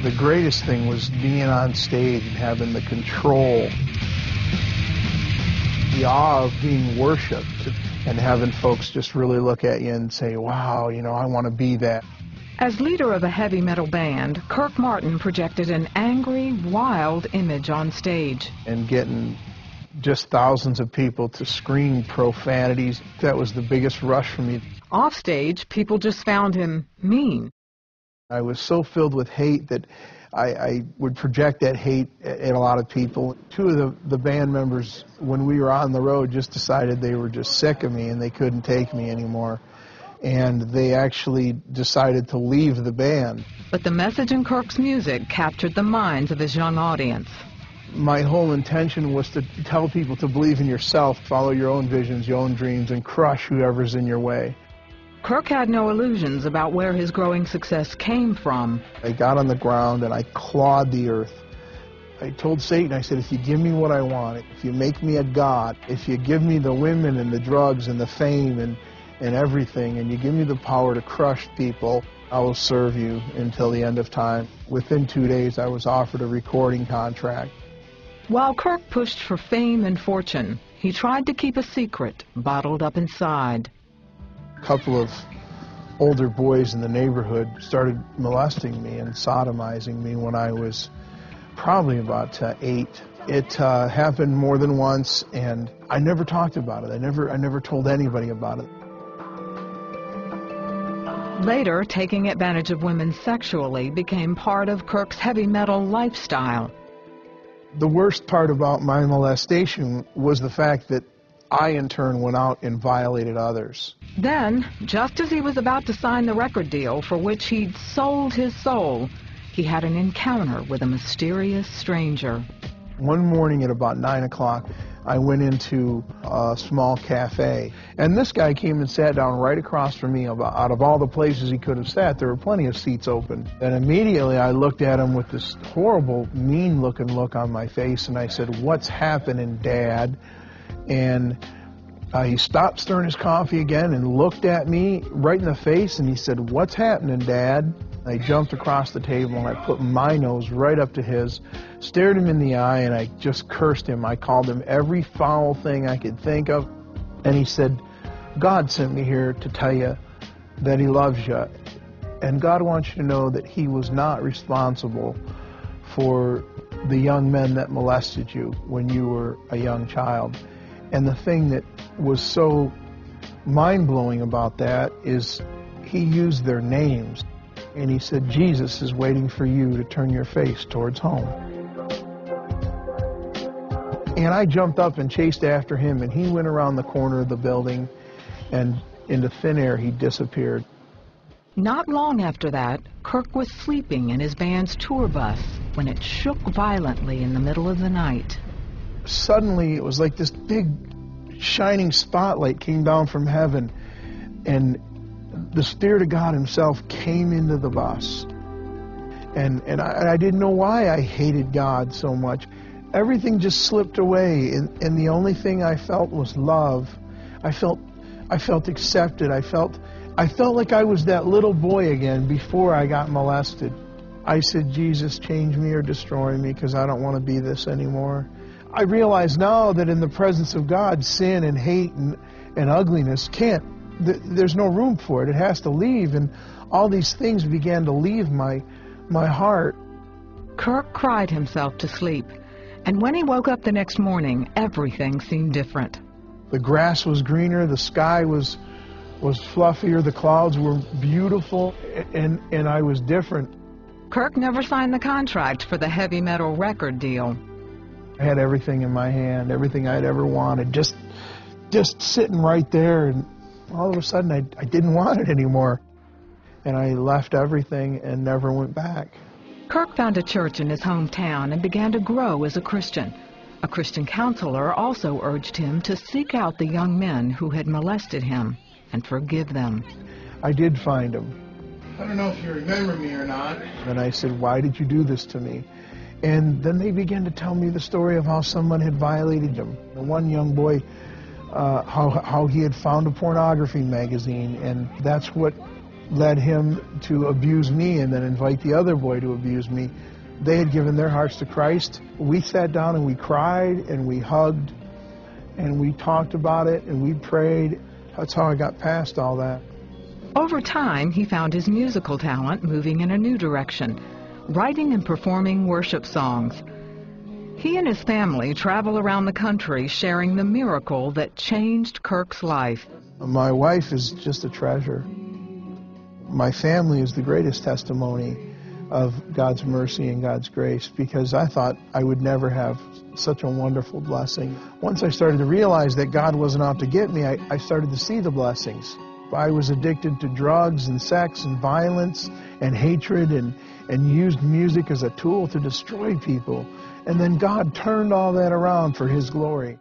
The greatest thing was being on stage and having the control, the awe of being worshipped, and having folks just really look at you and say, wow, you know, I want to be that. As leader of a heavy metal band, K'Krk Mártin projected an angry, wild image on stage. And getting just thousands of people to scream profanities, that was the biggest rush for me. Off stage, people just found him mean. I was so filled with hate that I would project that hate at a lot of people. Two of the band members, when we were on the road, just decided they were just sick of me and they couldn't take me anymore. And they actually decided to leave the band. But the message in K'Krk's music captured the minds of his young audience. My whole intention was to tell people to believe in yourself, follow your own visions, your own dreams, and crush whoever's in your way. K'Krk had no illusions about where his growing success came from. I got on the ground and I clawed the earth. I told Satan, I said, if you give me what I want, if you make me a god, if you give me the women and the drugs and the fame and everything, and you give me the power to crush people, I will serve you until the end of time. Within 2 days, I was offered a recording contract. While K'Krk pushed for fame and fortune, he tried to keep a secret bottled up inside. A couple of older boys in the neighborhood started molesting me and sodomizing me when I was probably about 8. It happened more than once, and I never talked about it. I never told anybody about it. Later, taking advantage of women sexually became part of K'Krk's heavy metal lifestyle. The worst part about my molestation was the fact that I, in turn, went out and violated others. Then, just as he was about to sign the record deal for which he'd sold his soul, he had an encounter with a mysterious stranger. One morning at about 9 o'clock, I went into a small cafe, and this guy came and sat down right across from me. Out of all the places he could have sat, there were plenty of seats open. And immediately I looked at him with this horrible, mean-looking look on my face, and I said, "What's happening, Dad?" And he stopped stirring his coffee again and looked at me right in the face, and he said, "What's happening, Dad?" I jumped across the table and I put my nose right up to his, stared him in the eye, and I just cursed him. I called him every foul thing I could think of. And he said, "God sent me here to tell you that he loves you. And God wants you to know that he was not responsible for the young men that molested you when you were a young child." And the thing that was so mind-blowing about that is he used their names. And he said, "Jesus is waiting for you to turn your face towards home." And I jumped up and chased after him, and he went around the corner of the building, and into thin air he disappeared. Not long after that, K'Krk was sleeping in his band's tour bus when it shook violently in the middle of the night. Suddenly, it was like this big, shining spotlight came down from heaven, and the Spirit of God himself came into the bus. And I didn't know why I hated God so much. Everything just slipped away, and the only thing I felt was love. I felt accepted. I felt like I was that little boy again before I got molested. I said, "Jesus, change me or destroy me, because I don't want to be this anymore." I realize now that in the presence of God, sin and hate and ugliness can't, there's no room for it. It has to leave, and all these things began to leave my heart. K'Krk cried himself to sleep, and when he woke up the next morning, everything seemed different. The grass was greener, the sky was fluffier, the clouds were beautiful, and I was different. K'Krk never signed the contract for the heavy metal record deal. I had everything in my hand, everything I'd ever wanted, just sitting right there, and all of a sudden I didn't want it anymore. And I left everything and never went back. K'Krk found a church in his hometown and began to grow as a Christian. A Christian counselor also urged him to seek out the young men who had molested him and forgive them. I did find them. "I don't know if you remember me or not." And I said, "Why did you do this to me?" And then they began to tell me the story of how someone had violated them. The one young boy, how he had found a pornography magazine, and that's what led him to abuse me and then invite the other boy to abuse me. They had given their hearts to Christ. We sat down and we cried and we hugged and we talked about it and we prayed. That's how I got past all that. Over time, he found his musical talent moving in a new direction, writing and performing worship songs. He and his family travel around the country sharing the miracle that changed Kyrk's life. My wife is just a treasure. My family is the greatest testimony of God's mercy and God's grace, because I thought I would never have such a wonderful blessing. Once I started to realize that God wasn't out to get me, I started to see the blessings. I was addicted to drugs and sex and violence and hatred and used music as a tool to destroy people. And then God turned all that around for His glory.